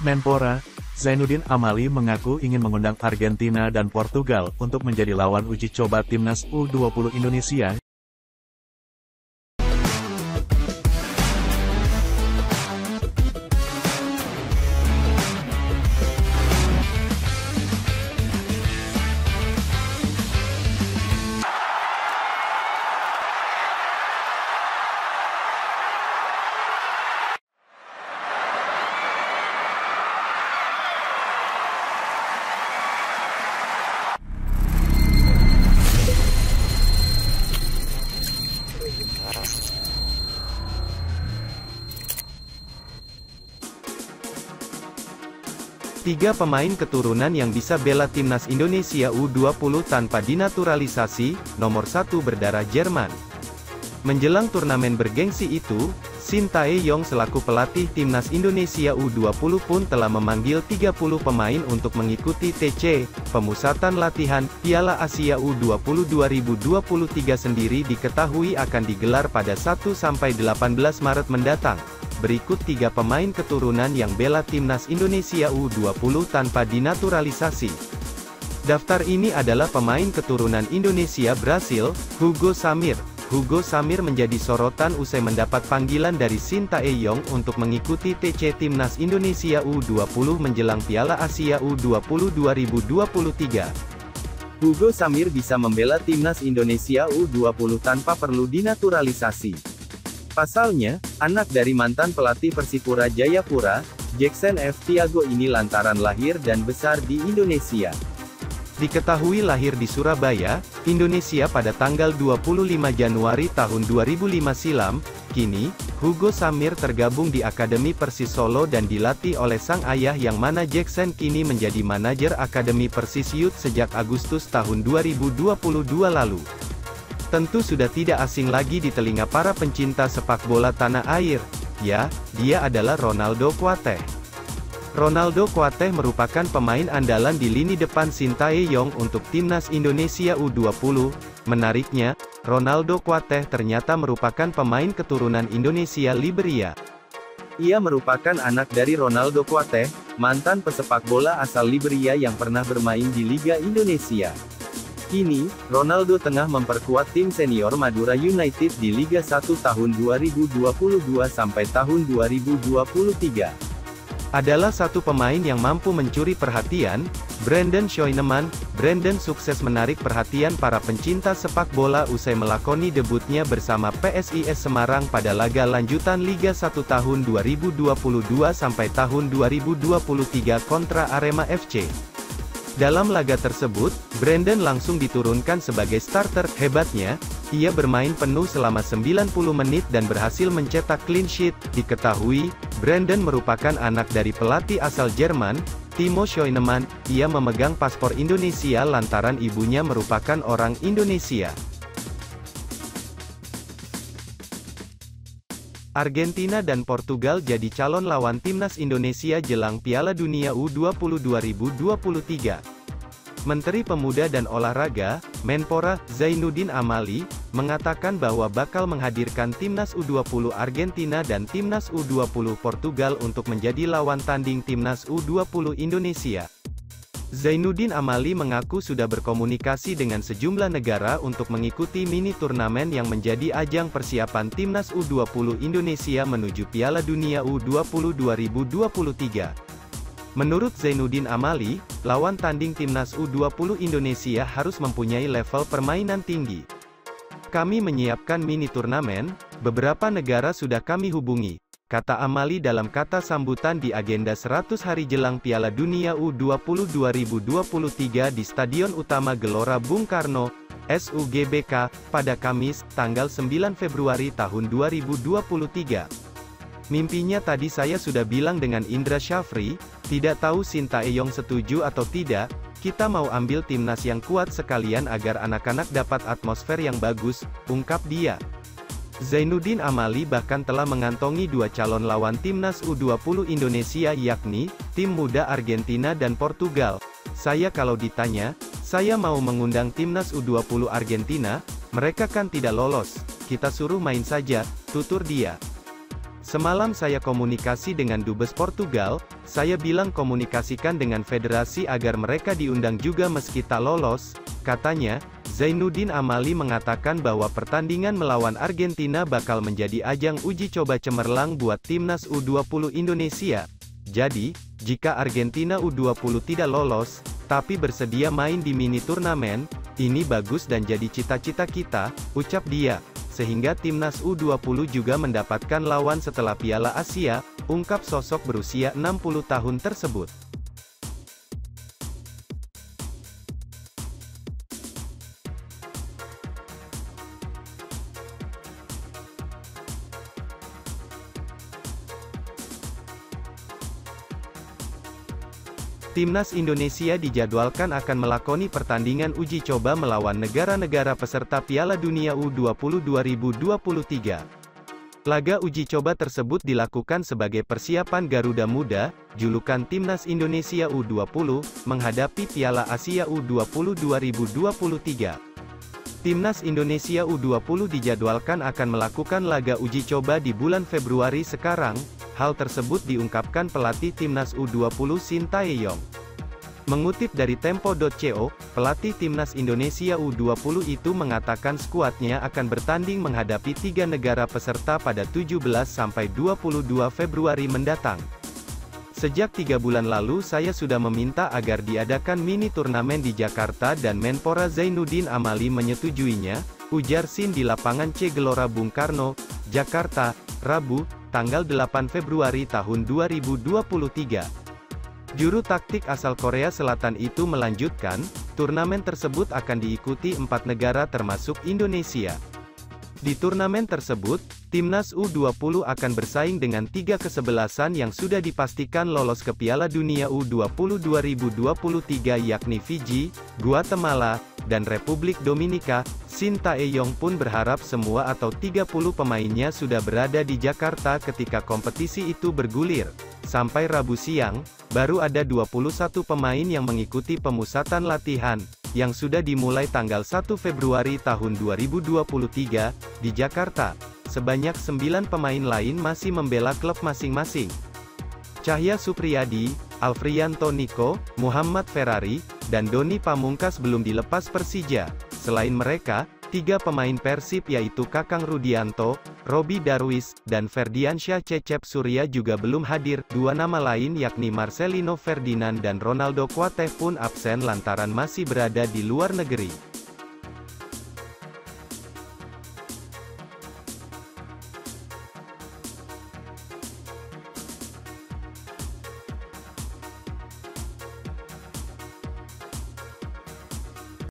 Menpora, Zainuddin Amali mengaku ingin mengundang Argentina dan Portugal untuk menjadi lawan uji coba timnas U20 Indonesia. Tiga pemain keturunan yang bisa bela timnas Indonesia U20 tanpa dinaturalisasi, nomor 1 berdarah Jerman. Menjelang turnamen bergengsi itu, Shin Tae-yong selaku pelatih timnas Indonesia U20 pun telah memanggil 30 pemain untuk mengikuti TC, pemusatan latihan, Piala Asia U20 2023 sendiri diketahui akan digelar pada 1-18 Maret mendatang. Berikut 3 pemain keturunan yang bela timnas Indonesia U20 tanpa dinaturalisasi. Daftar ini adalah pemain keturunan Indonesia Brasil, Hugo Samir. Hugo Samir menjadi sorotan usai mendapat panggilan dari Shin Tae-yong untuk mengikuti TC timnas Indonesia U20 menjelang Piala Asia U20 2023. Hugo Samir bisa membela timnas Indonesia U20 tanpa perlu dinaturalisasi. Pasalnya, anak dari mantan pelatih Persipura Jayapura, Jackson F. Tiago ini lantaran lahir dan besar di Indonesia. Diketahui lahir di Surabaya, Indonesia pada tanggal 25 Januari tahun 2005 silam, kini, Hugo Samir tergabung di Akademi Persis Solo dan dilatih oleh sang ayah yang mana Jackson kini menjadi manajer Akademi Persis Youth sejak Agustus tahun 2022 lalu. Tentu sudah tidak asing lagi di telinga para pencinta sepak bola tanah air. Ya, dia adalah Ronaldo Kuateh. Ronaldo Kuateh merupakan pemain andalan di lini depan Shin Tae-yong untuk timnas Indonesia U20. Menariknya, Ronaldo Kuateh ternyata merupakan pemain keturunan Indonesia Liberia. Ia merupakan anak dari Ronaldo Kuateh, mantan pesepak bola asal Liberia yang pernah bermain di Liga Indonesia. Kini, Ronaldo tengah memperkuat tim senior Madura United di Liga 1 tahun 2022 sampai tahun 2023. Adalah satu pemain yang mampu mencuri perhatian, Brandon Scheunemann. Brandon sukses menarik perhatian para pencinta sepak bola usai melakoni debutnya bersama PSIS Semarang pada laga lanjutan Liga 1 tahun 2022 sampai tahun 2023 kontra Arema FC. Dalam laga tersebut, Brandon langsung diturunkan sebagai starter. Hebatnya, ia bermain penuh selama 90 menit dan berhasil mencetak clean sheet. Diketahui, Brandon merupakan anak dari pelatih asal Jerman, Timo Scheunemann. Ia memegang paspor Indonesia lantaran ibunya merupakan orang Indonesia. Argentina dan Portugal jadi calon lawan timnas Indonesia jelang Piala Dunia U20 2023. Menteri Pemuda dan Olahraga, Menpora, Zainuddin Amali, mengatakan bahwa bakal menghadirkan timnas U20 Argentina dan timnas U20 Portugal untuk menjadi lawan tanding timnas U20 Indonesia. Zainuddin Amali mengaku sudah berkomunikasi dengan sejumlah negara untuk mengikuti mini turnamen yang menjadi ajang persiapan timnas U20 Indonesia menuju Piala Dunia U20 2023. Menurut Zainuddin Amali, lawan tanding timnas U20 Indonesia harus mempunyai level permainan tinggi. Kami menyiapkan mini turnamen, beberapa negara sudah kami hubungi, kata Amali dalam kata sambutan di agenda 100 hari jelang Piala Dunia U20 2023 di Stadion Utama Gelora Bung Karno, SUGBK, pada Kamis, tanggal 9 Februari tahun 2023. Mimpinya tadi saya sudah bilang dengan Indra Syafri, tidak tahu Shin Tae-yong setuju atau tidak, kita mau ambil timnas yang kuat sekalian agar anak-anak dapat atmosfer yang bagus, ungkap dia. Zainuddin Amali bahkan telah mengantongi dua calon lawan timnas U20 Indonesia yakni, tim muda Argentina dan Portugal. Saya kalau ditanya, saya mau mengundang timnas U20 Argentina, mereka kan tidak lolos, kita suruh main saja, tutur dia. Semalam saya komunikasi dengan Dubes Portugal, saya bilang komunikasikan dengan federasi agar mereka diundang juga meski tak lolos, katanya. Zainuddin Amali mengatakan bahwa pertandingan melawan Argentina bakal menjadi ajang uji coba cemerlang buat timnas U20 Indonesia. Jadi, jika Argentina U20 tidak lolos, tapi bersedia main di mini turnamen, ini bagus dan jadi cita-cita kita, ucap dia. Sehingga timnas U20 juga mendapatkan lawan setelah Piala Asia, ungkap sosok berusia 60 tahun tersebut. Timnas Indonesia dijadwalkan akan melakoni pertandingan uji coba melawan negara-negara peserta Piala Dunia U20 2023. Laga uji coba tersebut dilakukan sebagai persiapan Garuda Muda, julukan Timnas Indonesia U20, menghadapi Piala Asia U20 2023. Timnas Indonesia U20 dijadwalkan akan melakukan laga uji coba di bulan Februari sekarang. Hal tersebut diungkapkan pelatih Timnas U20 Sintayong. Mengutip dari Tempo.co, pelatih Timnas Indonesia U20 itu mengatakan skuadnya akan bertanding menghadapi 3 negara peserta pada 17–22 Februari mendatang. Sejak 3 bulan lalu saya sudah meminta agar diadakan mini turnamen di Jakarta dan Menpora Zainuddin Amali menyetujuinya, ujar Sin di lapangan C Gelora Bung Karno, Jakarta, Rabu, tanggal 8 Februari tahun 2023. Juru taktik asal Korea Selatan itu melanjutkan, turnamen tersebut akan diikuti 4 negara termasuk Indonesia. Di turnamen tersebut, Timnas U20 akan bersaing dengan 3 kesebelasan yang sudah dipastikan lolos ke Piala Dunia U20 2023 yakni Fiji, Guatemala, dan Republik Dominika. Sintayong pun berharap semua atau 30 pemainnya sudah berada di Jakarta ketika kompetisi itu bergulir. Sampai Rabu siang, baru ada 21 pemain yang mengikuti pemusatan latihan, yang sudah dimulai tanggal 1 Februari tahun 2023, di Jakarta. Sebanyak 9 pemain lain masih membela klub masing-masing. Cahya Supriyadi, Alfrianto Niko, Muhammad Ferrari, dan Doni Pamungkas belum dilepas Persija. Selain mereka, 3 pemain Persib yaitu Kakang Rudianto, Robi Darwis, dan Ferdiansyah Cecep Surya juga belum hadir. 2 nama lain yakni Marcelino Ferdinand dan Ronaldo Kuateh pun absen lantaran masih berada di luar negeri.